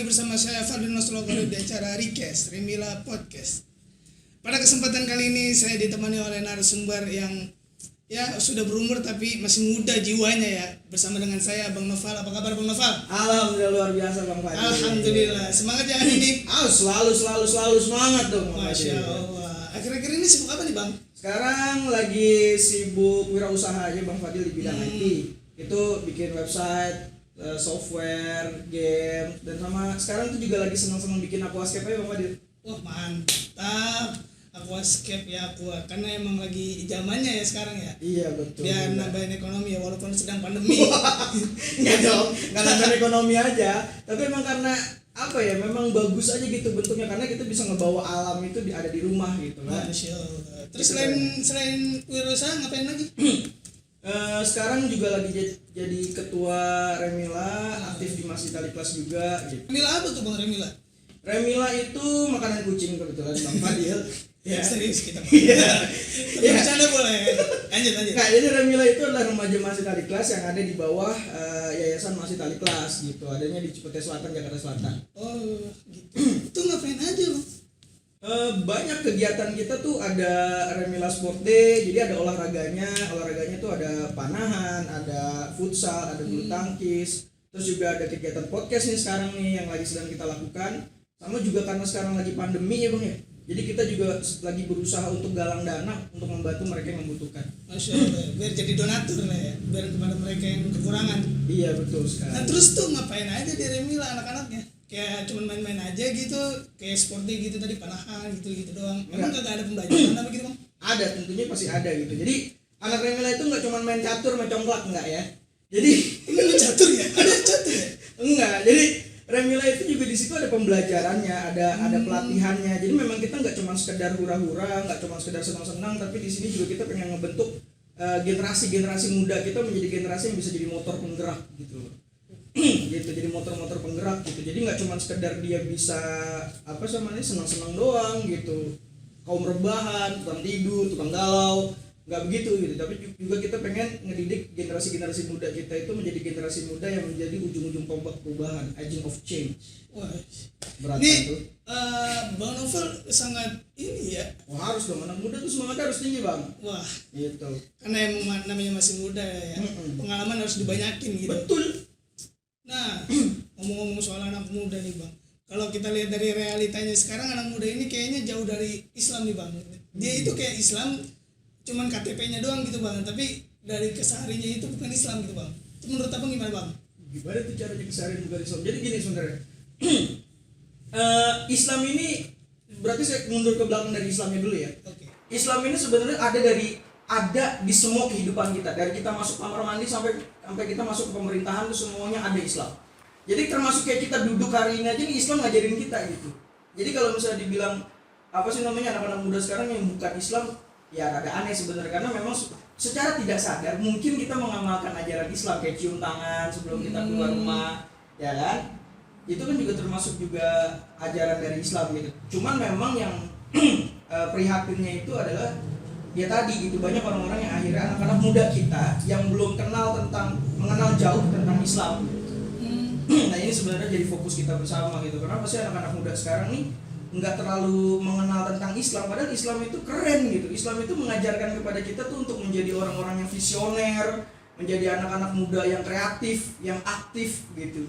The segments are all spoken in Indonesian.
bersama saya Fadil Nasrullah di acara Request Remila Podcast. Pada kesempatan kali ini saya ditemani oleh narasumber yang sudah berumur tapi masih muda jiwanya ya. Bersama dengan saya Bang Noval. Apa kabar Bang Noval? Alhamdulillah luar biasa Bang Fadil. Alhamdulillah. Semangat ya hari ini. Selalu semangat dong Bang Masya Fadil. Allah. Akhir-akhir ini sibuk apa nih Bang? Sekarang lagi sibuk wirausaha aja Bang Fadil di bidang IT. Itu bikin website, software, game, dan sama sekarang tuh juga lagi senang-senang bikin aquascape aja Bang Fadil. Wah mantap. Aquascape ya karena emang lagi zamannya ya sekarang ya. Iya betul. Biar nambahin ekonomi ya walaupun sedang pandemi. Enggak dong, enggak nambah ekonomi aja. Tapi emang karena apa ya, memang bagus aja gitu bentuknya karena kita bisa ngebawa alam itu ada di rumah gitu kan. Masya Allah. Terus selain wirausaha ngapain lagi? Sekarang juga lagi jadi ketua Remila, aktif di Masjid Al Ikhlas juga gitu. Remila apa tuh Bang Remila? Remila itu makanan kucing kebetulan Bang Fadil. Ya serius kita. Iya. Bercanda boleh. Lanjut. Nah, jadi Remila itu adalah remaja Masjid Al Ikhlas yang ada di bawah Yayasan Masjid Al Ikhlas gitu. Adanya di Cipete Selatan, Jakarta Selatan. Oh, gitu. Itu ngapain aja, Bang? Banyak kegiatan kita tuh ada Remila Sport Day, jadi ada olahraganya tuh ada panahan, ada futsal, ada bulu tangkis, terus juga ada kegiatan podcast nih sekarang nih yang lagi sedang kita lakukan. Sama juga karena sekarang lagi pandemi ya Bang ya, jadi kita juga lagi berusaha untuk galang dana untuk membantu mereka yang membutuhkan. Masya Allah, biar jadi donatur lah ya, biar kepada mereka yang kekurangan. Iya betul sekali. Nah terus tuh ngapain aja di Remila anak-anaknya? Kayak cuman main-main aja gitu, kayak sport day gitu tadi, panahan gitu doang. Memang kagak ada pembelajaran apa gitu Bang? Ada, tentunya pasti ada gitu. Jadi anak Remila itu nggak cuma main catur, main congklak enggak ya. Jadi ini lu catur ya? Ada catur ya? Enggak, jadi Remila itu juga di situ ada pembelajarannya, ada pelatihannya. Jadi memang kita nggak cuma sekedar hura-hura, nggak cuma sekedar senang-senang, tapi di sini juga kita pengen ngebentuk generasi muda kita menjadi generasi yang bisa jadi motor penggerak gitu. Gitu, jadi motor-motor penggerak gitu. Jadi nggak cuma sekedar dia bisa senang-senang doang gitu. Kaum rebahan, tukang tidur, tukang galau, nggak begitu gitu. Tapi juga kita pengen ngedidik generasi muda kita itu menjadi generasi muda yang menjadi ujung-ujung tombak perubahan, agent of change. Wah, Berat ini tuh. Bang Novel sangat ini ya. Wah, harus dong, anak muda tuh semangatnya harus tinggi Bang. Wah, Gitu. karena emang namanya masih muda ya. Pengalaman harus dibanyakin gitu. Betul. Nah, ngomong-ngomong soal anak muda nih Bang, kalau kita lihat dari realitanya sekarang, anak muda ini kayaknya jauh dari Islam nih Bang. Dia itu kayak Islam, cuman KTP-nya doang gitu Bang, tapi dari kesehariannya itu bukan Islam gitu Bang. Itu menurut Abang gimana Bang? Gimana tuh caranya keseharian bukan Islam? Jadi gini sebenarnya. Islam ini berarti saya mundur ke belakang dari Islamnya dulu ya. Oke. Islam ini sebenarnya ada di semua kehidupan kita, dari kita masuk kamar mandi sampai kita masuk ke pemerintahan itu semuanya ada Islam. Jadi termasuk kayak kita duduk hari ini aja nih, Islam ngajarin kita gitu. Jadi kalau misalnya dibilang anak-anak muda sekarang yang bukan Islam, ya agak aneh sebenarnya, karena memang secara tidak sadar mungkin kita mengamalkan ajaran Islam kayak cium tangan sebelum kita keluar rumah, ya kan? Itu kan juga termasuk juga ajaran dari Islam gitu. Cuman memang yang prihatinnya itu adalah ya tadi gitu, banyak orang-orang yang akhirnya anak-anak muda kita yang belum mengenal jauh tentang Islam. Nah ini sebenarnya jadi fokus kita bersama gitu. Kenapa sih anak-anak muda sekarang nih nggak terlalu mengenal tentang Islam, padahal Islam itu keren gitu. Gitu. Islam itu mengajarkan kepada kita tuh untuk menjadi orang-orang yang visioner, menjadi anak-anak muda yang kreatif, yang aktif gitu,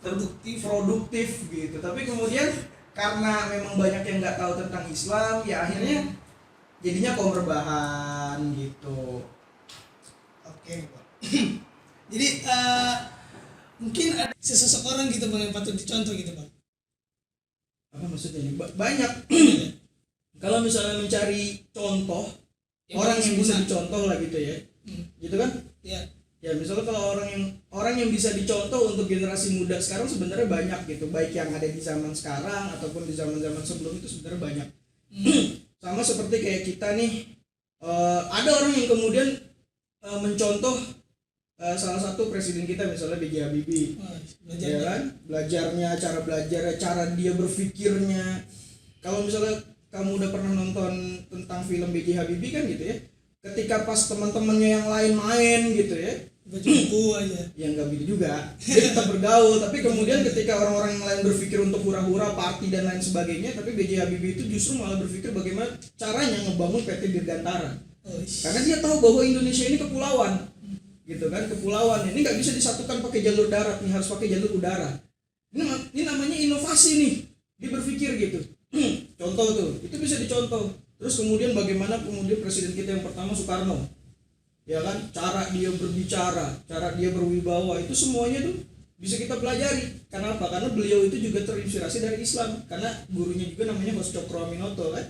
produktif gitu. Tapi kemudian karena memang banyak yang nggak tahu tentang Islam, ya akhirnya jadinya kaum rebahan gitu. Oke. Jadi mungkin ada seseorang gitu Bang yang patut dicontoh gitu Bang. Apa maksudnya ini? Banyak. Kalau misalnya mencari contoh orang yang bisa dicontoh lah gitu ya. Gitu kan? Iya. Ya misalnya kalau orang yang bisa dicontoh untuk generasi muda sekarang sebenarnya banyak gitu, baik yang ada di zaman sekarang ataupun di zaman-zaman sebelum itu sebenarnya banyak. Sama seperti kayak kita nih, ada orang yang kemudian mencontoh salah satu presiden kita misalnya B.J. Habibie, ya kan? Cara belajarnya, cara dia berpikirnya. Kalau misalnya kamu udah pernah nonton tentang film B.J. Habibie kan gitu ya, ketika pas teman-temannya yang lain main gitu ya, baca buku aja. yang nggak begitu juga, dia tetap bergaul, tapi kemudian ketika orang-orang yang lain berpikir untuk hura-hura, party dan lain sebagainya, tapi B.J. Habibie itu justru malah berpikir bagaimana caranya ngebangun PT Dirgantara, karena dia tahu bahwa Indonesia ini kepulauan, gitu kan, kepulauan ini nggak bisa disatukan pakai jalur darat nih, harus pakai jalur udara. Ini namanya inovasi nih, dia berpikir gitu. Contoh tuh, itu bisa dicontoh. Terus kemudian bagaimana kemudian presiden kita yang pertama Soekarno, ya kan, cara dia berbicara, cara dia berwibawa, itu semuanya tuh bisa kita pelajari. Kenapa? Karena beliau itu juga terinspirasi dari Islam, karena gurunya juga namanya Hos Cokroaminoto kan,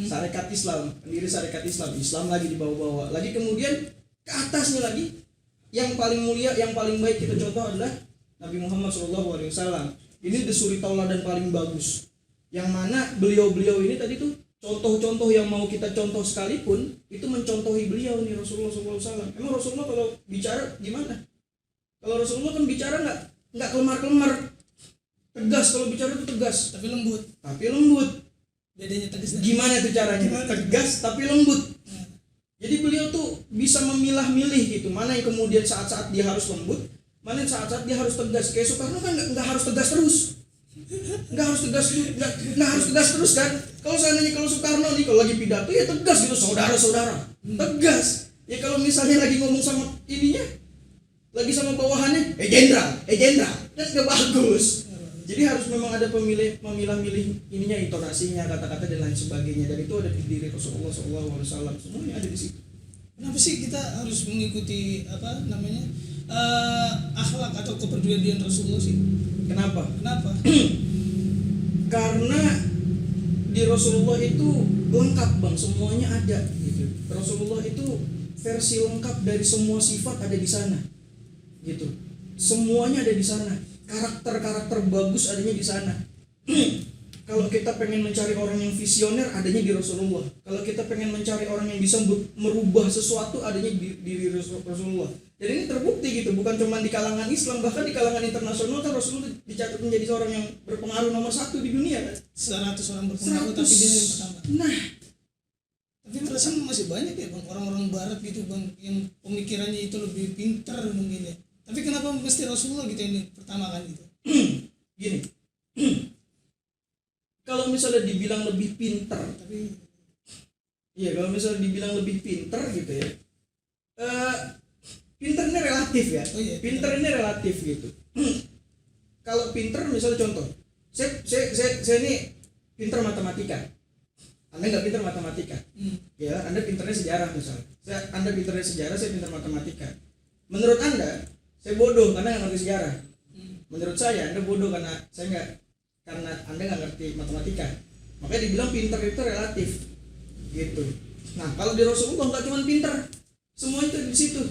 Sarekat Islam, pendiri Sarekat Islam, Islam lagi dibawa-bawa. Lagi kemudian ke atasnya lagi, yang paling mulia, yang paling baik kita contoh adalah Nabi Muhammad SAW. Ini suri tauladan paling bagus, yang mana beliau-beliau ini tadi tuh contoh-contoh yang mau kita contoh sekalipun itu mencontohi beliau nih, Rasulullah SAW. Emang Rasulullah kalau bicara gimana? Kalau Rasulullah kan bicara nggak kelemar-kelemar, tegas. Kalau bicara itu tegas, Tapi lembut. Bedanya tegas. Gimana tuh caranya? Tegas tapi lembut. Jadi beliau tuh bisa memilah-milih gitu, mana yang kemudian saat-saat dia harus lembut, mana yang saat-saat dia harus tegas. Kayak Soekarno kan nggak harus tegas terus. Nggak harus tegas terus kan. Kalau seandainya kalau Soekarno nih kalau lagi pidato ya tegas gitu, saudara-saudara, tegas. Ya kalau misalnya lagi ngomong sama ininya, lagi sama bawahannya, jenderal, kan nggak bagus. Jadi harus memang ada memilah-milih ininya, intonasinya, kata-kata dan lain sebagainya. Dan itu ada di diri Rasulullah SAW, semuanya ada di situ. Kenapa sih kita harus mengikuti akhlak atau kepribadian Rasulullah sih? Kenapa? Karena di Rasulullah itu lengkap bang, semuanya ada gitu. Rasulullah itu versi lengkap dari semua sifat ada di sana, gitu. Semuanya ada di sana. Karakter bagus adanya di sana. Kalau kita pengen mencari orang yang visioner adanya di Rasulullah. Kalau kita pengen mencari orang yang bisa merubah sesuatu adanya di Rasulullah. Dan ini terbukti gitu, bukan cuma di kalangan Islam, bahkan di kalangan internasional kan Rasulullah dicatat menjadi seorang yang berpengaruh nomor 1 di dunia kan. 100 orang berpengaruh tapi dia yang pertama. Nah, tapi perasaan masih banyak ya bang orang-orang Barat gitu bang yang pemikirannya itu lebih pintar mungkin ya. Tapi kenapa mesti Rasulullah gitu yang pertama kan gitu? Gini, kalau misalnya dibilang lebih pintar, kalau misalnya dibilang lebih pintar gitu ya, pintar ini relatif ya. Pintar ini relatif gitu. Kalau pintar misalnya contoh, saya ini pintar matematika, Anda nggak pintar matematika, ya Anda pintarnya sejarah misalnya. Anda pintarnya sejarah, saya pintar matematika. Menurut Anda, saya bodoh karena nggak ngerti sejarah. Menurut saya Anda bodoh karena Anda nggak ngerti matematika. Makanya dibilang pintar itu relatif, gitu. Nah kalau di Rasulullah nggak cuma pintar, semua itu di situ.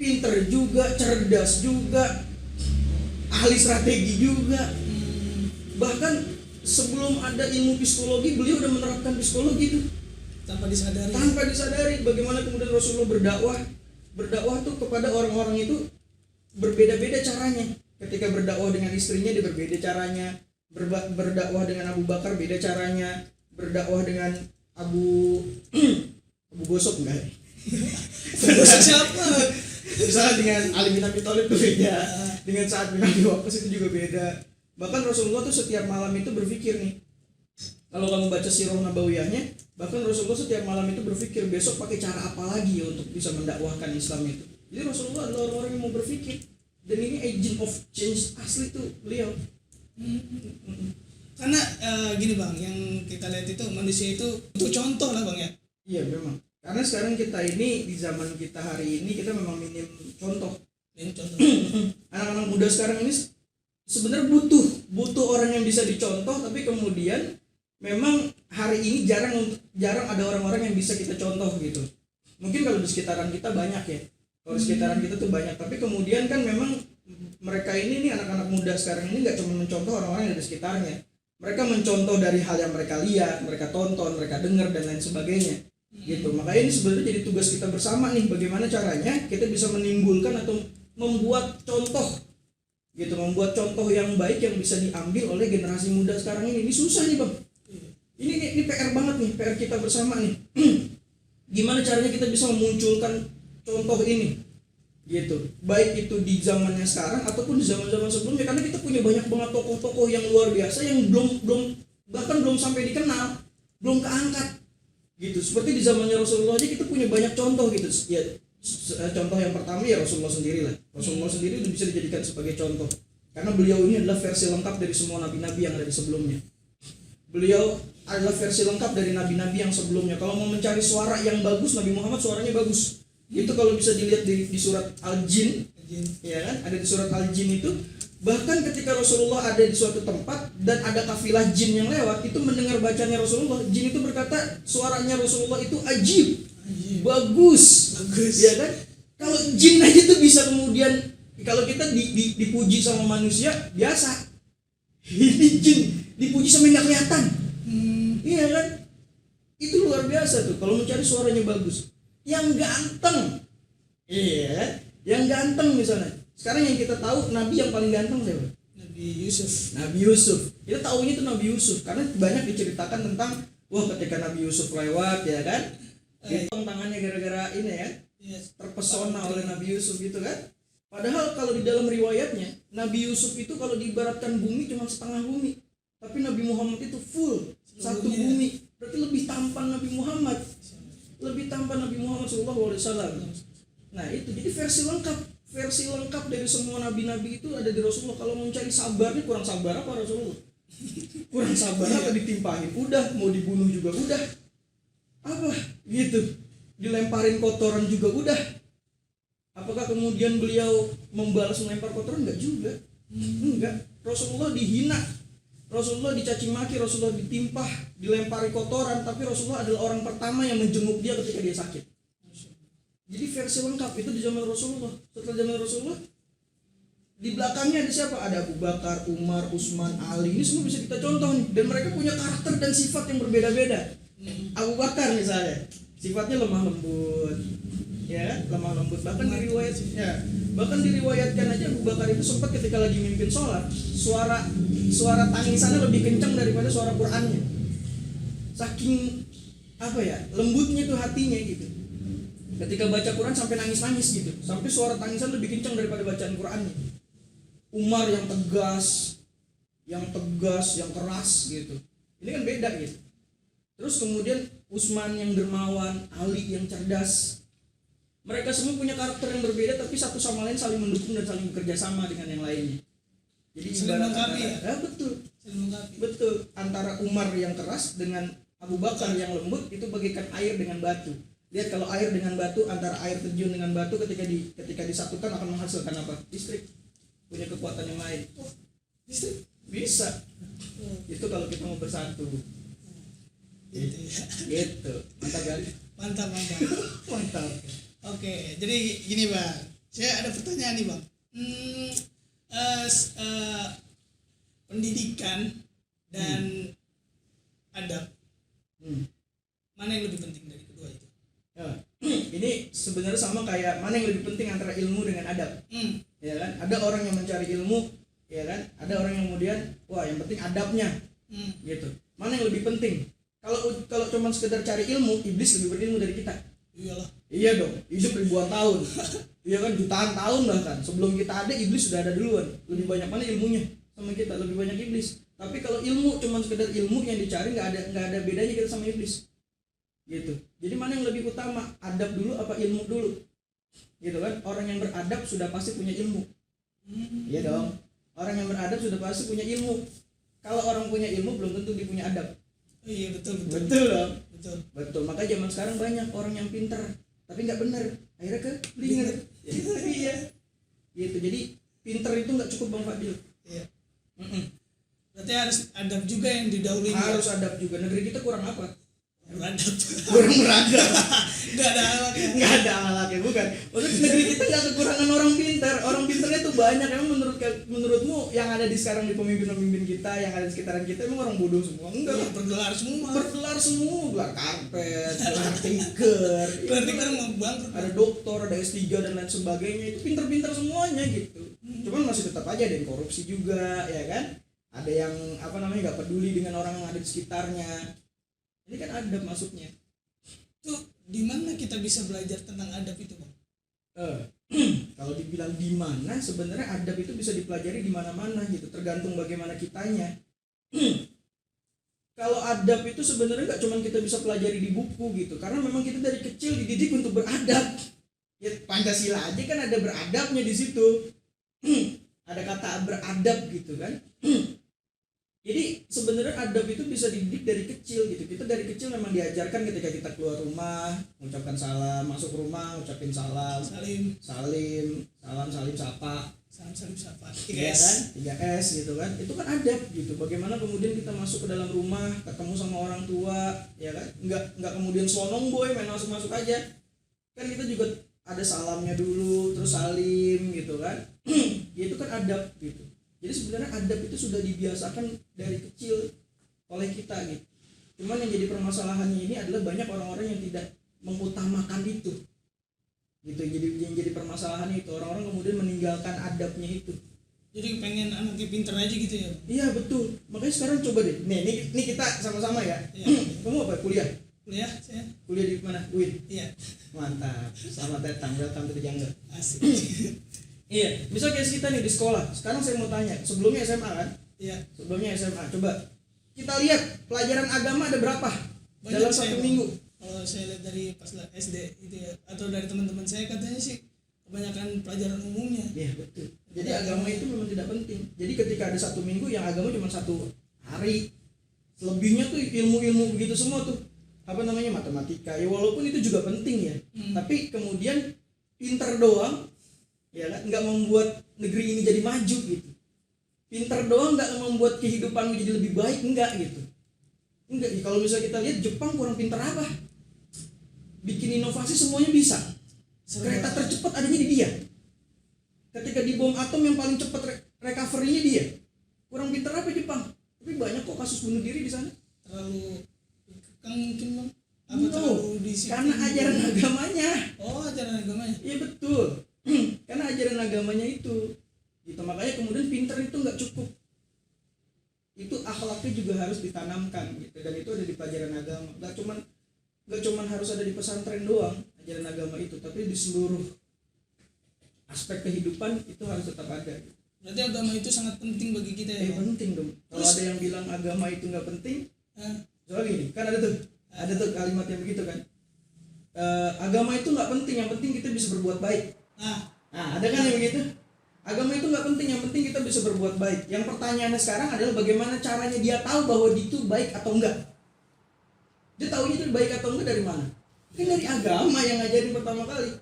Pintar juga, cerdas juga, ahli strategi juga. Bahkan sebelum ada ilmu psikologi, beliau udah menerapkan psikologi itu tanpa disadari. Bagaimana kemudian Rasulullah berdakwah tuh kepada orang-orang itu berbeda-beda caranya. Ketika berdakwah dengan istrinya dia berbeda caranya, berdakwah dengan Abu Bakar beda caranya, berdakwah dengan Abu Gosok enggak? Gosok siapa? Misalnya dengan Ali bin Abi Thalib itu beda, dengan Sa'ad bin Abi Waqqas itu juga beda. Bahkan Rasulullah tuh setiap malam itu berpikir nih, kalau kamu baca sirah nabawiyahnya, bahkan Rasulullah setiap malam itu berpikir besok pakai cara apa lagi ya untuk bisa mendakwahkan Islam itu. Jadi Rasulullah adalah orang-orang yang mau berpikir, dan ini agent of change asli tuh beliau. Karena gini bang, yang kita lihat itu manusia itu contoh lah bang ya. Iya memang. Karena sekarang kita ini di zaman kita hari ini kita memang minim contoh. Anak-anak muda sekarang ini sebenarnya butuh orang yang bisa dicontoh, tapi kemudian memang hari ini jarang ada orang-orang yang bisa kita contoh gitu. Mungkin kalau di sekitaran kita banyak ya. Kalau di sekitaran kita tuh banyak, tapi kemudian kan memang mereka ini nih anak-anak muda sekarang ini nggak cuma mencontoh orang-orang yang ada di sekitarnya. Mereka mencontoh dari hal yang mereka lihat, mereka tonton, mereka dengar dan lain sebagainya. Gitu. Makanya ini sebenarnya jadi tugas kita bersama nih, bagaimana caranya kita bisa menimbulkan atau membuat contoh gitu, membuat contoh yang baik yang bisa diambil oleh generasi muda sekarang ini. Ini susah nih bang. Ini PR banget nih, PR kita bersama nih. Gimana caranya kita bisa memunculkan contoh ini gitu, baik itu di zamannya sekarang ataupun di zaman-zaman sebelumnya, karena kita punya banyak banget tokoh-tokoh yang luar biasa yang belum sampai dikenal, belum keangkat gitu. Seperti di zamannya Rasulullah aja kita punya banyak contoh gitu ya. Contoh yang pertama ya Rasulullah sendiri lah. Rasulullah sendiri itu bisa dijadikan sebagai contoh karena beliau ini adalah versi lengkap dari semua nabi-nabi yang ada di sebelumnya. Beliau adalah versi lengkap dari nabi-nabi yang sebelumnya. Kalau mau mencari suara yang bagus, Nabi Muhammad suaranya bagus. Itu kalau bisa dilihat di surat Al-Jin, ya kan? Ada di surat Al-Jin itu, bahkan ketika Rasulullah ada di suatu tempat dan ada kafilah jin yang lewat, itu mendengar bacanya Rasulullah, jin itu berkata suaranya Rasulullah itu ajib, bagus, ya kan? Kalau jin aja tuh bisa kemudian, kalau kita dipuji sama manusia biasa, ini jin dipuji sama nggak kelihatan, iya kan? Itu luar biasa tuh. Kalau mencari suaranya bagus, yang ganteng, iya kan? Yang ganteng misalnya. Sekarang yang kita tahu Nabi yang paling ganteng siapa? Nabi Yusuf. Nabi Yusuf. Kita tahu itu Nabi Yusuf karena banyak diceritakan tentang wah ketika Nabi Yusuf lewat ya kan, hitung tangannya gara-gara ini ya, terpesona oleh Nabi Yusuf gitu kan. Padahal kalau di dalam riwayatnya Nabi Yusuf itu kalau diibaratkan bumi cuma setengah bumi, tapi Nabi Muhammad itu full satu bumi. Berarti lebih tampan Nabi Muhammad, lebih tampan Nabi Muhammad SAW. Nah itu jadi versi lengkap dari semua nabi-nabi itu ada di Rasulullah. Kalau mau cari sabarnya, kurang sabar apa Rasulullah? Kurang sabar apa ditimpahin? Udah mau dibunuh juga udah. Apa gitu? Dilemparin kotoran juga udah. Apakah kemudian beliau membalas melempar kotoran? Enggak juga. Enggak. Rasulullah dihina, Rasulullah dicaci maki, Rasulullah ditimpah, dilempari kotoran, tapi Rasulullah adalah orang pertama yang menjenguk dia ketika dia sakit. Jadi versi lengkap itu di zaman Rasulullah. Setelah zaman Rasulullah, di belakangnya ada siapa? Ada Abu Bakar, Umar, Utsman, Ali. Ini semua bisa kita contoh nih. Dan mereka punya karakter dan sifat yang berbeda-beda. Abu Bakar misalnya, sifatnya lemah lembut, ya, lemah lembut. Bahkan diriwayatkan aja Abu Bakar itu sempat ketika lagi mimpin sholat, suara tangisannya lebih kencang daripada suara Qur'annya. Saking apa ya, lembutnya tuh hatinya gitu. Ketika baca Quran sampai nangis-nangis gitu, sampai suara tangisan lebih kencang daripada bacaan Qurannya. Umar yang tegas, yang keras gitu. Ini kan beda gitu. Terus kemudian Utsman yang dermawan, Ali yang cerdas. Mereka semua punya karakter yang berbeda, tapi satu sama lain saling mendukung dan saling bekerja sama dengan yang lainnya. Jadi ibarat betul. Antara Umar yang keras dengan Abu Bakar yang lembut itu bagaikan air dengan batu. Lihat kalau air dengan batu, antara air terjun dengan batu ketika disatukan akan menghasilkan apa? Listrik. Punya kekuatan yang lain. Listrik bisa. Itu kalau kita mau bersatu. Gitu. Mantap kali. Mantap. Oke, jadi gini Bang. Saya ada pertanyaan nih Bang. Pendidikan dan adab, mana yang lebih penting dari kedua itu? Ya, ini sebenarnya sama kayak mana yang lebih penting antara ilmu dengan adab. Ya kan? Ada orang yang mencari ilmu, ya kan? Ada orang yang kemudian wah yang penting adabnya. Gitu. Mana yang lebih penting? Kalau cuma sekedar cari ilmu, iblis lebih berilmu dari kita. Iyalah. Iya dong, hidup ribuan tahun. Iya kan, jutaan tahun bahkan. Sebelum kita ada, iblis sudah ada duluan. Lebih banyak mana ilmunya sama kita, lebih banyak iblis. Tapi kalau ilmu cuma sekedar ilmu yang dicari, nggak ada bedanya kita sama iblis. Gitu. Jadi mana yang lebih utama, adab dulu apa ilmu dulu? Gitu kan? Orang yang beradab sudah pasti punya ilmu. Iya dong. Orang yang beradab sudah pasti punya ilmu. Kalau orang punya ilmu belum tentu dia punya adab. Iya betul. Dong. Betul. Maka zaman sekarang banyak orang yang pintar tapi nggak benar, akhirnya blinger. Iya. Gitu. Jadi pintar itu nggak cukup Bang Fadil. Iya. Berarti harus adab juga yang didahului. Harus adab juga. Negeri kita kurang apa? Kurang beradab. Nggak ada alatnya bukan. Maksudnya negeri kita nggak kekurangan orang pintar. Orang pintarnya tuh banyak. Emang menurutmu yang ada di sekarang di pemimpin kita, yang ada di sekitaran kita emang orang bodoh semua? Enggak. Iya, bergelar semua. Gelar karpet, gelar tinker. Berarti kan mau bangkrut. Ada doktor, ada S3 dan lain sebagainya. Itu pintar-pintar semuanya gitu. Cuman masih tetap aja ada yang korupsi juga, ya kan? Ada yang nggak peduli dengan orang yang ada di sekitarnya. Ini kan adab masuknya. Tuh di mana kita bisa belajar tentang adab itu Bang? Eh, kalau dibilang di mana, sebenarnya adab itu bisa dipelajari di mana-mana gitu, tergantung bagaimana kitanya. Kalau adab itu sebenarnya nggak cuma kita bisa pelajari di buku gitu, karena memang kita dari kecil dididik untuk beradab. Ya Pancasila aja kan ada beradabnya di situ. Ada kata beradab gitu kan. Jadi sebenarnya adab itu bisa dididik dari kecil gitu. Kita dari kecil memang diajarkan ketika kita keluar rumah, mengucapkan salam, masuk rumah, ngucapin salam, Salim, salam, sapa, salim sapa. ya kan? 3S gitu kan. Itu kan adab gitu. Bagaimana kemudian kita masuk ke dalam rumah, ketemu sama orang tua, ya kan? Enggak kemudian slonong boy main masuk aja. Kan kita juga ada salamnya dulu, terus salim gitu kan. Ya itu kan adab gitu. Jadi sebenarnya adab itu sudah dibiasakan dari kecil oleh kita gitu. Cuman yang jadi permasalahannya ini adalah banyak orang-orang yang tidak mengutamakan itu. Gitu. Yang jadi permasalahan itu orang-orang kemudian meninggalkan adabnya itu. Jadi pengen anaknya pinter aja gitu ya. Iya betul. Makanya sekarang coba deh. Nih kita sama-sama ya. Iya. Kamu apa? Kuliah? Kuliah saya. Kuliah di mana? UIN. Iya. Mantap. Selamat datang. Welcome to the jungle. Asik. Iya, misal kayak kita nih di sekolah. Sekarang saya mau tanya, sebelumnya SMA kan? Iya. Sebelumnya SMA. Coba kita lihat pelajaran agama ada berapa Banyak dalam saya, satu Bang. minggu? Kalau saya lihat dari pas SD itu ya, atau dari teman-teman saya katanya sih kebanyakan pelajaran umumnya. Iya betul. Jadi agama itu memang tidak penting. Jadi ketika ada satu minggu yang agama cuma 1 hari, selebihnya tuh ilmu-ilmu begitu semua tuh. Apa namanya, matematika. Ya walaupun itu juga penting ya. Tapi kemudian pinter doang, ya kan, nggak membuat negeri ini jadi maju gitu. Pinter doang nggak membuat kehidupan jadi lebih baik, enggak gitu. Enggak. Kalau misalnya kita lihat Jepang kurang pinter apa? Bikin inovasi semuanya bisa. Kereta tercepat adanya di dia. Ketika di bom atom yang paling cepat recovery-nya dia. Kurang pinter apa Jepang? Tapi banyak kok kasus bunuh diri di sana. Terlalu kekang mungkin Bang. Apa No, terlalu disiplin? karena ajaran agamanya. Oh, ajaran agamanya. Iya betul. Karena ajaran agamanya itu. Gitu, makanya kemudian pinter itu nggak cukup. Itu akhlaknya juga harus ditanamkan gitu. Dan itu ada di pelajaran agama. Nggak cuman harus ada di pesantren doang ajaran agama itu, tapi di seluruh aspek kehidupan itu harus tetap ada. Berarti agama itu sangat penting bagi kita ya. Bang? Penting dong. Kalau ada yang bilang agama itu nggak penting, soalnya gini, kan ada tuh kalimat yang begitu kan. Agama itu nggak penting, yang penting kita bisa berbuat baik. Nah, ada kan yang begitu? Agama itu nggak penting, yang penting kita bisa berbuat baik. Yang pertanyaannya sekarang adalah bagaimana caranya dia tahu bahwa itu baik atau enggak. Dia tahunya itu baik atau enggak dari mana? Kan dari agama yang ngajarin pertama kali.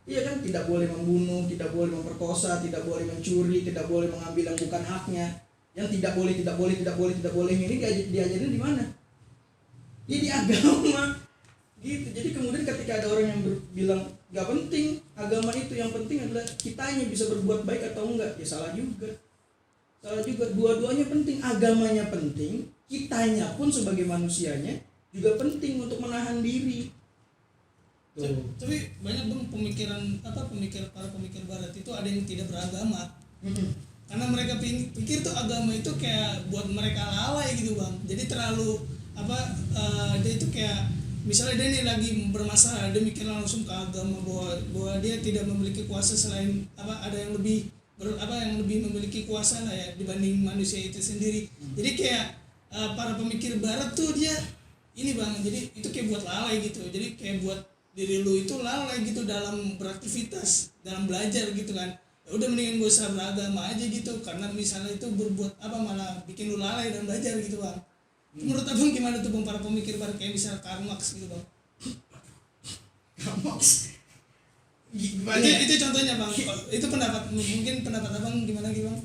Iya kan, tidak boleh membunuh, tidak boleh memperkosa, tidak boleh mencuri, tidak boleh mengambil yang bukan haknya. Yang tidak boleh ini diajarin di mana? Ya di agama. Gitu. Jadi kemudian ketika ada orang yang bilang nggak penting agama itu, yang penting adalah kitanya bisa berbuat baik atau enggak, ya salah juga. Dua-duanya penting, agamanya penting, kitanya pun sebagai manusianya juga penting untuk menahan diri. Tuh. Tapi banyak Bang para pemikir barat itu ada yang tidak beragama. Karena mereka pikir tuh agama itu kayak buat mereka lalai gitu Bang. Jadi terlalu dia itu kayak misalnya dia ini lagi bermasalah, dia mikir langsung ke agama bahwa dia tidak memiliki kuasa selain ada yang lebih yang lebih memiliki kuasa lah ya dibanding manusia itu sendiri. Jadi kayak para pemikir barat tuh dia ini Bang, jadi itu kayak buat lalai gitu. Jadi kayak buat diri lu itu lalai gitu dalam beraktivitas, dalam belajar gitu kan. Ya udah mendingan gak usah beragama aja gitu, karena misalnya itu berbuat malah bikin lu lalai dalam belajar gitu Bang. Menurut Abang gimana tuh Bang para pemikir barat kayak misalnya Karl Marx gitu Bang? Karl Marx gimana? Itu contohnya Bang. Itu mungkin pendapat Abang gimana gitu Bang?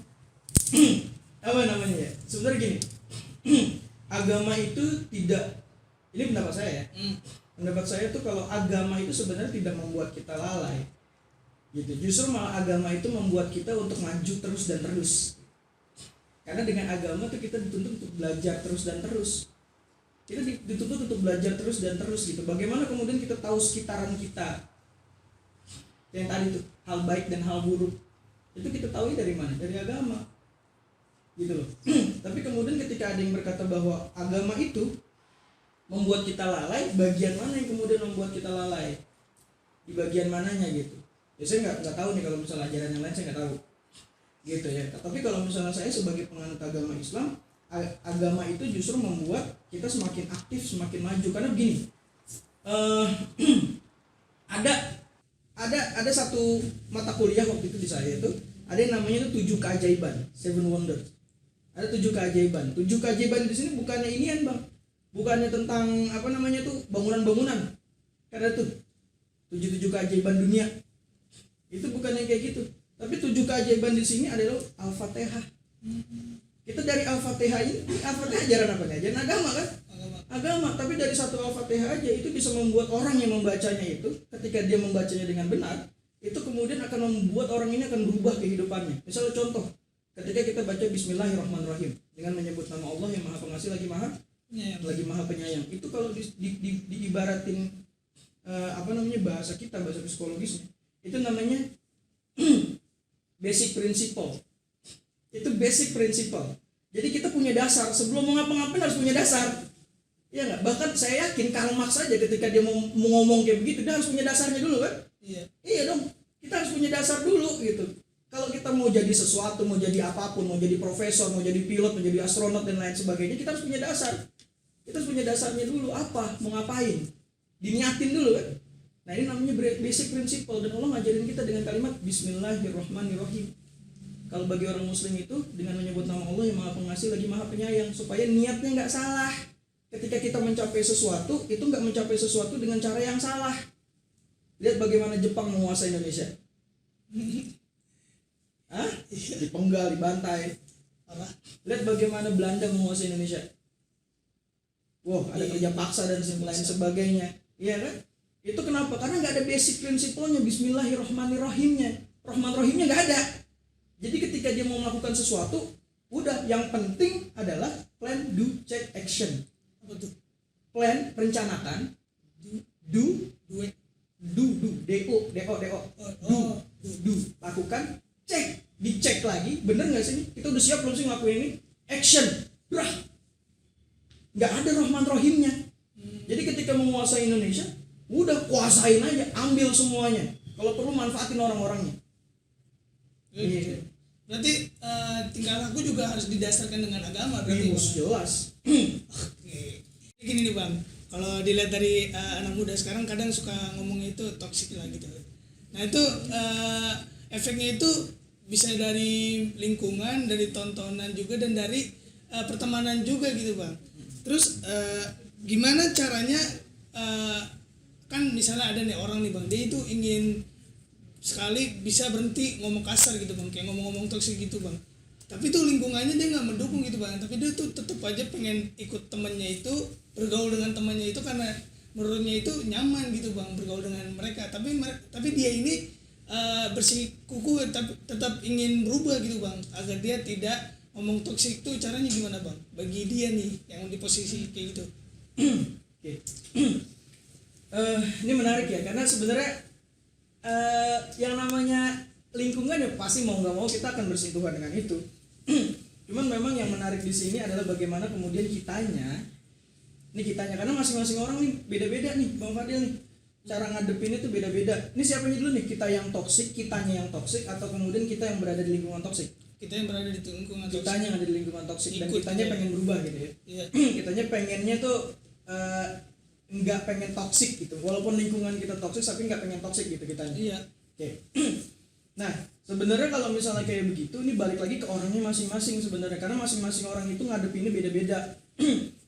Apa namanya ya? Sebenarnya gini. Agama itu tidak, ini pendapat saya ya. Pendapat saya tuh kalau agama itu sebenarnya tidak membuat kita lalai. Gitu. Justru malah agama itu membuat kita untuk maju terus dan terus. Karena dengan agama tuh kita dituntut untuk belajar terus dan terus. Kita dituntut untuk belajar terus dan terus gitu. Bagaimana kemudian kita tahu sekitaran kita. Yang tadi tuh, hal baik dan hal buruk. Itu kita tahu dari mana? Dari agama. Gitu loh. Tapi kemudian ketika ada yang berkata bahwa agama itu membuat kita lalai, bagian mana yang kemudian membuat kita lalai? Di bagian mananya gitu. Ya saya nggak tahu nih kalau misalnya ajaran yang lain saya nggak tahu gitu ya. Tapi kalau misalnya saya sebagai penganut agama Islam, agama itu justru membuat kita semakin aktif, semakin maju. Karena begini, ada satu mata kuliah waktu itu di saya itu ada yang namanya itu 7 keajaiban, 7 wonders. Ada 7 keajaiban. 7 keajaiban di sini bukannya inian bang, bukannya tentang apa namanya tuh bangunan-bangunan. Karena tuh 7 keajaiban dunia itu bukan yang kayak gitu. Tapi 7 keajaiban di sini adalah Al-Fatihah. Kita dari Al-Fatihah ini, Al-Fatihah ajaran apa nih? Ajaran agama kan? Agama. Tapi dari satu Al-Fatihah aja itu bisa membuat orang yang membacanya itu, ketika dia membacanya dengan benar, itu kemudian akan membuat orang ini akan berubah kehidupannya. Misalnya contoh, ketika kita baca Bismillahirrahmanirrahim dengan menyebut nama Allah yang Maha Pengasih lagi Maha Penyayang. Itu kalau diibaratin bahasa kita, bahasa psikologisnya, itu namanya basic principle. Itu basic principle. Jadi kita punya dasar, sebelum mau ngapa-ngapain harus punya dasar. Iya nggak? Bahkan saya yakin Karl Marx saja ketika dia mau ngomong kayak begitu, dia harus punya dasarnya dulu kan? Iya dong, kita harus punya dasar dulu gitu. Kalau kita mau jadi sesuatu, mau jadi apapun, mau jadi profesor, mau jadi pilot, mau jadi astronot dan lain sebagainya, kita harus punya dasar. Kita harus punya dasarnya dulu, apa, mau ngapain, diniatin dulu kan? Nah ini namanya basic principle, dan Allah ngajarin kita dengan kalimat Bismillahirrahmanirrahim. Kalau bagi orang muslim itu dengan menyebut nama Allah yang Maha Pengasih lagi Maha Penyayang, supaya niatnya nggak salah. Ketika kita mencapai sesuatu, itu nggak mencapai sesuatu dengan cara yang salah. Lihat bagaimana Jepang menguasai Indonesia. Dipenggal, dibantai. Lihat bagaimana Belanda menguasai Indonesia. Ada kerja paksa dan lain sebagainya. Iya kan? Itu kenapa? Karena nggak ada basic prinsipnya, Bismillahirrahmanirrahimnya. Rahman-rahimnya nggak ada. Jadi ketika dia mau melakukan sesuatu, udah yang penting adalah plan, do, check, action. Apa tuh? Plan, rencanakan. Do, lakukan. Check, dicek lagi, bener nggak sih? Kita udah siap belum sih ngelakuin ini? Action, nggak ada Rahman-rahimnya. Jadi ketika menguasai Indonesia, udah kuasain aja, ambil semuanya. Kalau perlu manfaatin orang-orangnya. Berarti tingkah laku juga harus didasarkan dengan agama berarti. Jelas. Oke. Gini nih bang, kalau dilihat dari anak muda sekarang kadang suka ngomongnya itu toksik lah gitu. Nah itu efeknya itu bisa dari lingkungan, dari tontonan juga, dan dari pertemanan juga gitu bang. Terus gimana caranya, kan misalnya ada nih orang nih bang, dia itu ingin sekali bisa berhenti ngomong kasar gitu bang, kayak ngomong-ngomong toksik gitu bang, tapi tuh lingkungannya dia nggak mendukung gitu bang, tapi dia tuh tetap aja pengen ikut temannya itu, bergaul dengan temannya itu karena menurutnya itu nyaman gitu bang bergaul dengan mereka, tapi dia ini bersikukuh tetap ingin berubah gitu bang agar dia tidak ngomong toksik. Itu caranya gimana bang bagi dia nih yang di posisi kayak gitu? Oke. Ini menarik ya, karena sebenarnya yang namanya lingkungan ya pasti mau nggak mau kita akan bersentuhan dengan itu. Cuman memang yang menarik di sini adalah bagaimana kemudian kitanya, karena masing-masing orang nih beda-beda nih Bang Fadil nih, cara ngadepin itu beda-beda. Ini siapanya dulu nih, kitanya yang toksik atau kemudian kita yang berada di lingkungan toksik? Kita yang berada di lingkungan toksik. Kitanya yang ada di lingkungan toksik dan kitanya pengen berubah gitu ya. Iya. Kitanya pengennya tuh nggak pengen toksik gitu, walaupun lingkungan kita toksik tapi nggak pengen toksik gitu kitanya. Iya. Oke. Nah sebenarnya kalau misalnya kayak begitu, ini balik lagi ke orangnya masing-masing sebenarnya, karena masing-masing orang itu ngadepinnya beda-beda.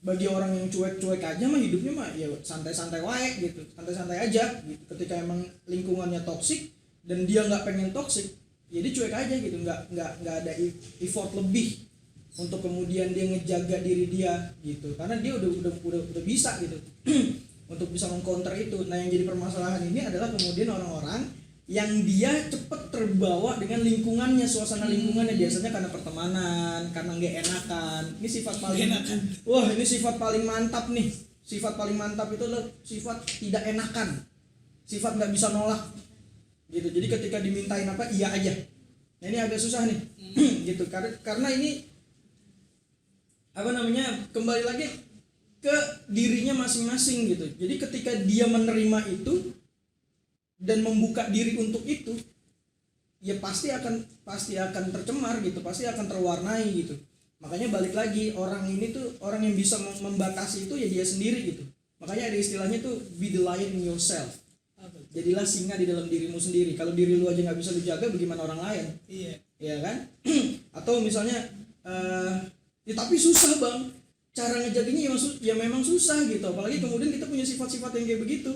Bagi orang yang cuek-cuek aja mah hidupnya mah ya santai-santai wae gitu, santai-santai aja gitu. Ketika emang lingkungannya toksik dan dia nggak pengen toksik, jadi cuek aja gitu, nggak ada effort lebih untuk kemudian dia ngejaga diri dia gitu, karena dia udah bisa gitu untuk bisa mengcounter itu. Nah yang jadi permasalahan ini adalah kemudian orang-orang yang dia cepet terbawa dengan lingkungannya, suasana lingkungannya, biasanya karena pertemanan, karena nggak enakan. Ini sifat paling enakan. Wah ini sifat paling mantap nih. Sifat paling mantap itu adalah sifat tidak enakan, sifat nggak bisa nolak gitu. Jadi ketika dimintain apa iya aja. Nah ini agak susah nih gitu, karena ini kembali lagi ke dirinya masing-masing gitu. Jadi ketika dia menerima itu, dan membuka diri untuk itu, ya pasti akan tercemar gitu, pasti akan terwarnai gitu. Makanya balik lagi, orang ini tuh orang yang bisa membatasi itu ya dia sendiri gitu. Makanya ada istilahnya tuh be the lion in yourself. Jadilah singa di dalam dirimu sendiri. Kalau diri lu aja nggak bisa lu jaga, bagaimana orang lain? Iya. Iya kan? Atau misalnya ya tapi susah bang, cara ngejaganya ya memang susah gitu. Apalagi kemudian kita punya sifat-sifat yang kayak begitu,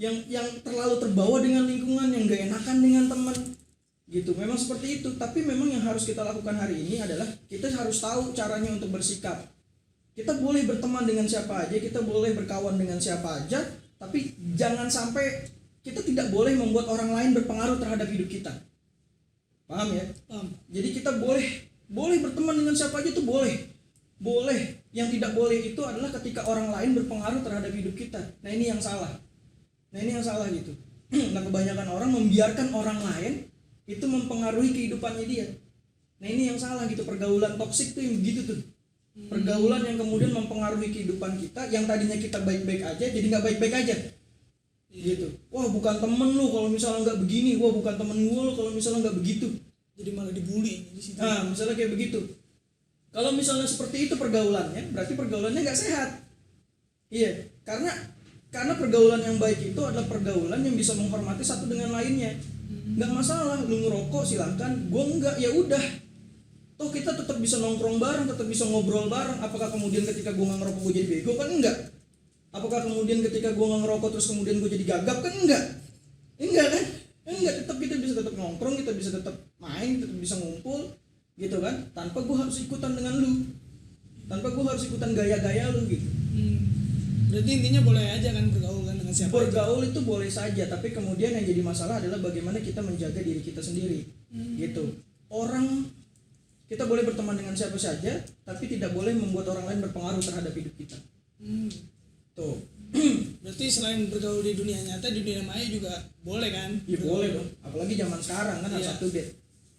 yang terlalu terbawa dengan lingkungan, yang gak enakan dengan teman gitu. Memang seperti itu. Tapi memang yang harus kita lakukan hari ini adalah kita harus tahu caranya untuk bersikap. Kita boleh berteman dengan siapa aja, kita boleh berkawan dengan siapa aja, tapi jangan sampai kita tidak boleh membuat orang lain berpengaruh terhadap hidup kita. Paham ya? Paham. Jadi kita boleh berteman dengan siapa aja itu boleh. Boleh. Yang tidak boleh itu adalah ketika orang lain berpengaruh terhadap hidup kita. Nah ini yang salah. Gitu. Nah kebanyakan orang membiarkan orang lain itu mempengaruhi kehidupannya dia. Nah ini yang salah gitu. Pergaulan toksik tuh yang begitu tuh. Pergaulan yang kemudian mempengaruhi kehidupan kita, yang tadinya kita baik-baik aja jadi nggak baik-baik aja. Gitu. Wah bukan temen lu kalau misalnya nggak begini, wah bukan temen gue lu kalau misalnya nggak begitu. Jadi malah dibully di situ. Nah misalnya kayak begitu. Kalau misalnya seperti itu pergaulannya, berarti pergaulannya nggak sehat. Iya, karena pergaulan yang baik itu adalah pergaulan yang bisa menghormati satu dengan lainnya. Nggak masalah, lu ngerokok silakan, gue enggak, ya udah. Toh kita tetap bisa nongkrong bareng, tetap bisa ngobrol bareng. Apakah kemudian ketika gue nggak ngerokok gue jadi bego? Kan enggak. Apakah kemudian ketika gue nggak ngerokok terus kemudian gue jadi gagap? Kan enggak. Enggak kan? Enggak, tetap kita bisa tetap nongkrong, kita bisa tetap main, tetap bisa ngumpul gitu kan, tanpa gue harus ikutan dengan lu, tanpa gue harus ikutan gaya-gaya lu gitu. Berarti intinya boleh aja kan bergaul kan dengan siapa Bergaul itu boleh saja, tapi kemudian yang jadi masalah adalah bagaimana kita menjaga diri kita sendiri. Gitu. Kita boleh berteman dengan siapa saja, tapi tidak boleh membuat orang lain berpengaruh terhadap hidup kita. Tuh. Berarti selain bergaul di dunia nyata, di dunia maya juga boleh kan? Ya boleh dong, apalagi zaman sekarang kan harus Iya. up to date.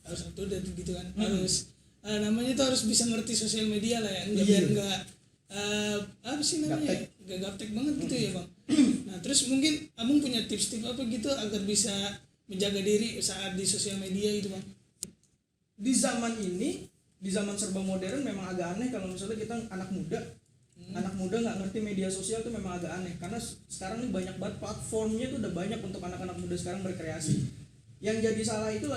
Harus up to date gitu kan. Harus namanya tuh harus bisa ngerti sosial media lah ya. Enggak Iya. biar enggak apa sih namanya? Gaptek. Enggak gaptek banget gitu ya, Bang. Nah, terus mungkin Abang punya tips-tips apa gitu agar bisa menjaga diri saat di sosial media gitu, Bang? Di zaman ini, di zaman serba modern memang agak aneh kalau misalnya kita anak muda nggak ngerti media sosial tuh memang agak aneh, karena sekarang nih banyak banget platformnya tuh, udah banyak untuk anak-anak muda sekarang berkreasi. Yang jadi salah itu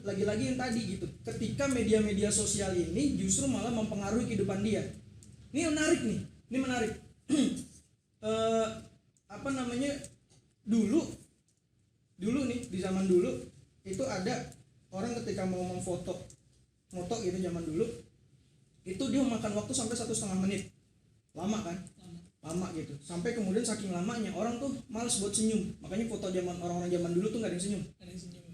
lagi-lagi yang tadi gitu, ketika media-media sosial ini justru malah mempengaruhi kehidupan dia. Ini menarik apa namanya, dulu nih, di zaman dulu itu ada orang ketika mau moto gitu zaman dulu, itu dia makan waktu sampai 1,5 menit. Lama kan? Lama gitu. Sampai kemudian saking lamanya orang tuh malas buat senyum. Makanya foto zaman orang-orang zaman dulu tuh enggak ada yang senyum.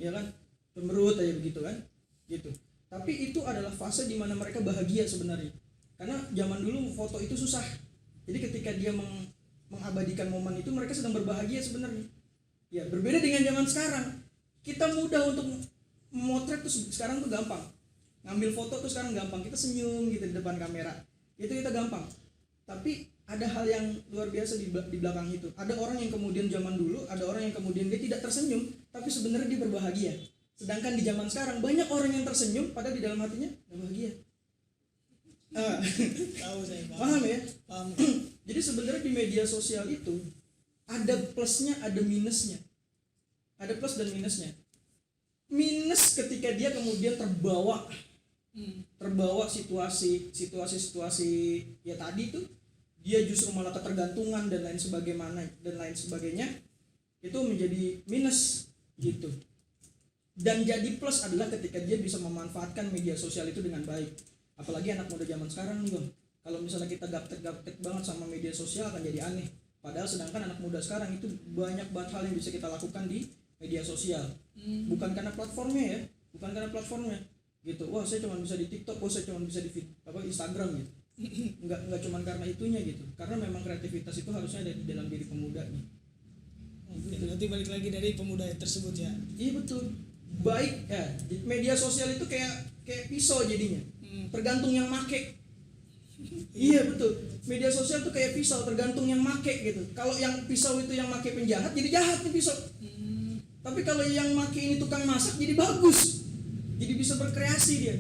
Iya kan? Cemberut aja begitu kan? Gitu. Tapi itu adalah fase di mana mereka bahagia sebenarnya. Karena zaman dulu foto itu susah. Jadi ketika dia mengabadikan momen itu, mereka sedang berbahagia sebenarnya. Ya, berbeda dengan zaman sekarang. Kita mudah untuk memotret tuh sekarang tuh gampang. Ngambil foto tuh sekarang gampang. Kita senyum gitu di depan kamera. Itu kita gampang. Tapi ada hal yang luar biasa di belakang itu. Ada orang yang kemudian zaman dulu, ada orang yang kemudian dia tidak tersenyum, tapi sebenarnya dia berbahagia. Sedangkan di zaman sekarang banyak orang yang tersenyum, padahal di dalam hatinya nggak bahagia. Tahu saya, Paham ya? Paham. Jadi sebenarnya di media sosial itu ada plusnya, ada minusnya. Ada plus dan minusnya. Minus ketika dia kemudian terbawa situasi ya tadi tuh, dia justru malah ketergantungan dan lain sebagainya, itu menjadi minus gitu. Dan jadi plus adalah ketika dia bisa memanfaatkan media sosial itu dengan baik. Apalagi anak muda zaman sekarang nih, Bang. Kalau misalnya kita gaptek banget sama media sosial akan jadi aneh. Padahal sedangkan anak muda sekarang itu banyak banget hal yang bisa kita lakukan di media sosial. Bukan karena platformnya gitu. Wah, saya cuma bisa di TikTok, saya cuma bisa di Instagram gitu. Enggak cuma karena itunya gitu. Karena memang kreativitas itu harusnya ada di dalam diri pemuda nih. Oke, berarti balik lagi dari pemuda tersebut ya. Iya betul. Baik ya, media sosial itu kayak pisau jadinya. Tergantung yang make. Iya betul. Media sosial tuh kayak pisau, tergantung yang make gitu. Kalau yang pisau itu yang make penjahat, jadi jahat nih pisau. Tapi kalau yang make ini tukang masak jadi bagus, jadi bisa berkreasi dia,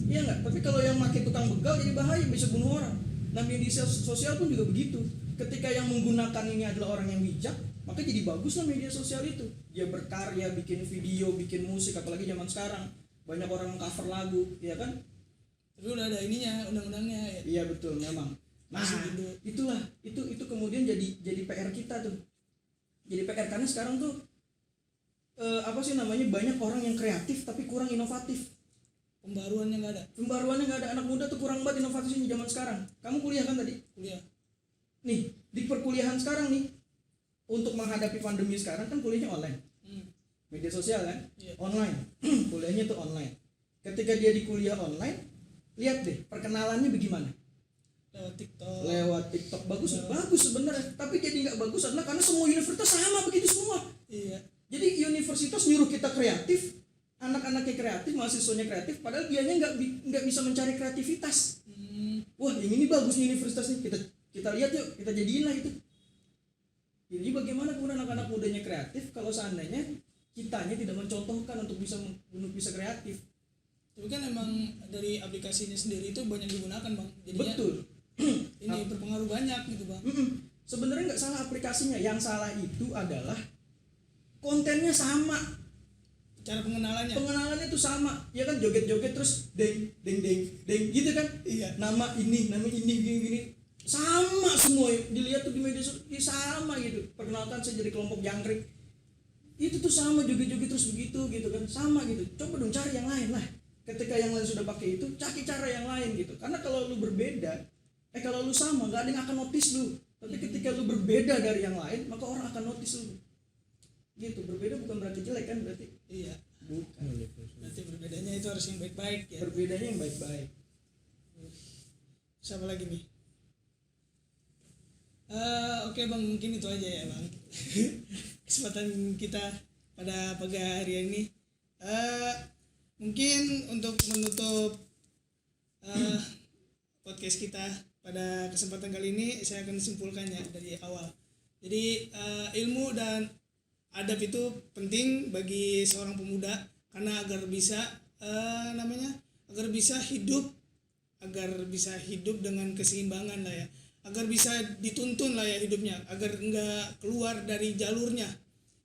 iya nggak? Tapi kalau yang make tukang begal jadi bahaya, bisa bunuh orang. Nah media sosial pun juga begitu. Ketika yang menggunakan ini adalah orang yang bijak, maka jadi baguslah media sosial itu. Dia berkarya, bikin video, bikin musik, apalagi zaman sekarang banyak orang cover lagu, ya kan? Tapi udah ada ininya, undang-undangnya ya. Iya betul memang. Nah itulah itu kemudian jadi PR kita tuh. Jadi PR karena sekarang tuh apa sih namanya, banyak orang yang kreatif tapi kurang inovatif. Pembaruannya nggak ada. Pembaruannya nggak ada, anak muda tuh kurang banget inovasinya zaman sekarang. Kamu kuliah kan tadi? Kuliah. Nih di perkuliahan sekarang nih, untuk menghadapi pandemi sekarang kan kuliahnya online, media sosial kan, online, kuliahnya tuh online. Ketika dia di kuliah online, lihat deh perkenalannya bagaimana. Lewat TikTok bagus sebenarnya, tapi jadi nggak bagus adalah karena semua universitas sama begitu semua. Iya. Jadi universitas nyuruh kita kreatif, anak-anaknya kreatif, mahasiswanya kreatif, padahal dianya nggak bisa mencari kreativitas. Wah yang ini bagus nih universitas nih, kita lihat yuk, kita jadiin lah itu. Jadi bagaimana kemudian anak-anak mudanya kreatif kalau seandainya kitanya tidak mencontohkan untuk bisa kreatif. Tapi kan emang dari aplikasinya sendiri itu banyak digunakan bang. Jadinya betul. Ini berpengaruh banyak gitu bang. Sebenarnya nggak salah aplikasinya, yang salah itu adalah kontennya sama, Cara pengenalannya itu sama, ya kan, joget-joget terus deng gitu kan. Iya. Nama ini gini sama semua, dilihat tuh di media sosial sama gitu. Perkenalkan saya jadi kelompok jangkrik, itu tuh sama, joget-joget terus begitu gitu kan, sama gitu. Coba dong cari yang lain lah. Ketika yang lain sudah pakai itu, cari cara yang lain gitu. Karena kalau lu berbeda, kalau lu sama, nggak ada yang akan notice lu. Tapi ketika lu berbeda dari yang lain, maka orang akan notice lu. Gitu, berbeda bukan berarti jelek kan, berarti. Iya. Bukan. Nanti berbedanya itu harus yang baik-baik ya. Berbedanya yang baik-baik. Siapa lagi nih? Oke bang, mungkin itu aja ya bang. Kesempatan kita pada pagi hari ini. Mungkin untuk menutup podcast kita pada kesempatan kali ini, saya akan simpulkannya dari awal. Jadi ilmu dan adab itu penting bagi seorang pemuda, karena agar bisa hidup dengan keseimbangan lah ya, agar bisa dituntun lah ya hidupnya, agar enggak keluar dari jalurnya.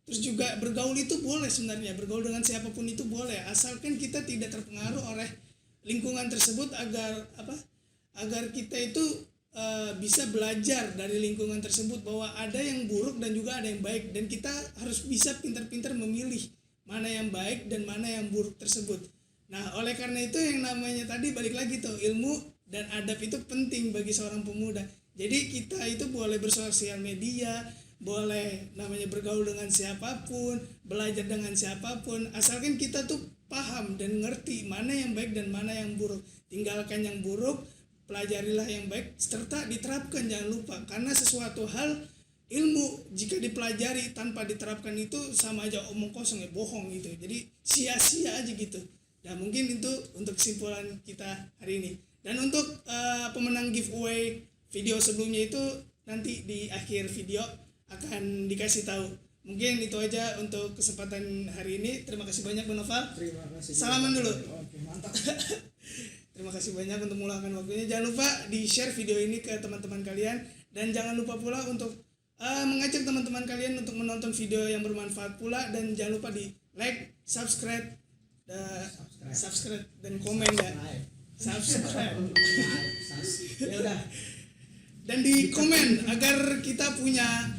Terus juga bergaul itu boleh sebenarnya, bergaul dengan siapapun itu boleh, asalkan kita tidak terpengaruh oleh lingkungan tersebut, agar kita itu bisa belajar dari lingkungan tersebut bahwa ada yang buruk dan juga ada yang baik, dan kita harus bisa pintar-pintar memilih mana yang baik dan mana yang buruk tersebut. Nah, oleh karena itu yang namanya tadi balik lagi tuh, ilmu dan adab itu penting bagi seorang pemuda. Jadi kita itu boleh bersosial media, boleh namanya bergaul dengan siapapun, belajar dengan siapapun, asalkan kita tuh paham dan ngerti mana yang baik dan mana yang buruk. Tinggalkan yang buruk, pelajarilah yang baik, serta diterapkan, jangan lupa. Karena sesuatu hal, ilmu jika dipelajari tanpa diterapkan itu sama aja omong kosong ya, bohong gitu. Jadi sia-sia aja gitu. Nah mungkin itu untuk kesimpulan kita hari ini. Dan untuk pemenang giveaway video sebelumnya itu nanti di akhir video akan dikasih tahu. Mungkin itu aja untuk kesempatan hari ini. Terima kasih banyak Bang Noval. Terima kasih. Salaman dulu. Oke, mantap. Terima kasih banyak untuk meluangkan waktunya. Jangan lupa di-share video ini ke teman-teman kalian, dan jangan lupa pula untuk mengajak teman-teman kalian untuk menonton video yang bermanfaat pula, dan jangan lupa di like, subscribe dan komen ya. Subscribe. Ya udah. Dan di komen agar kita punya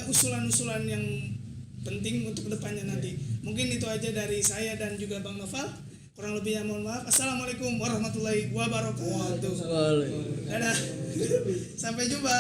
usulan-usulan yang penting untuk kedepannya nanti. Mungkin itu aja dari saya dan juga Bang Noval. Kurang lebihnya mohon maaf. Assalamualaikum warahmatullahi wabarakatuh. Dadah. Sampai jumpa.